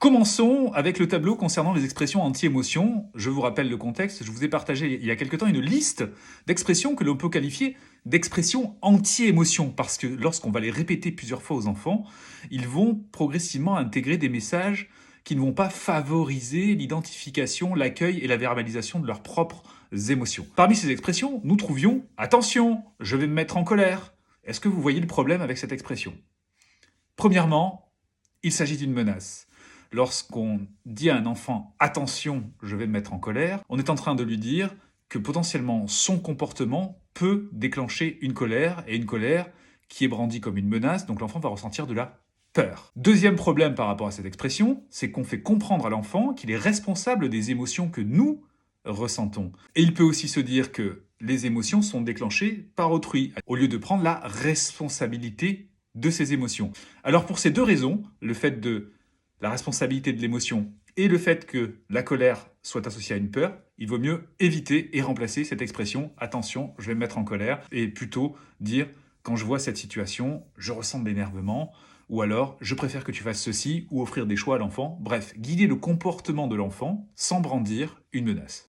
Commençons avec le tableau concernant les expressions anti-émotion. Je vous rappelle le contexte, je vous ai partagé il y a quelque temps une liste d'expressions que l'on peut qualifier d'expressions anti-émotion, parce que lorsqu'on va les répéter plusieurs fois aux enfants, ils vont progressivement intégrer des messages qui ne vont pas favoriser l'identification, l'accueil et la verbalisation de leurs propres émotions. Parmi ces expressions, nous trouvions « Attention, je vais me mettre en colère ». Est-ce que vous voyez le problème avec cette expression ? Premièrement, il s'agit d'une menace. Lorsqu'on dit à un enfant « attention, je vais me mettre en colère », on est en train de lui dire que potentiellement son comportement peut déclencher une colère, et une colère qui est brandie comme une menace, donc l'enfant va ressentir de la peur. Deuxième problème par rapport à cette expression, c'est qu'on fait comprendre à l'enfant qu'il est responsable des émotions que nous ressentons. Et il peut aussi se dire que les émotions sont déclenchées par autrui, au lieu de prendre la responsabilité de ses émotions. Alors pour ces deux raisons, le fait de la responsabilité de l'émotion et le fait que la colère soit associée à une peur, il vaut mieux éviter et remplacer cette expression « attention, je vais me mettre en colère » et plutôt dire « quand je vois cette situation, je ressens de l'énervement » ou alors « je préfère que tu fasses ceci » ou offrir des choix à l'enfant. Bref, guider le comportement de l'enfant sans brandir une menace.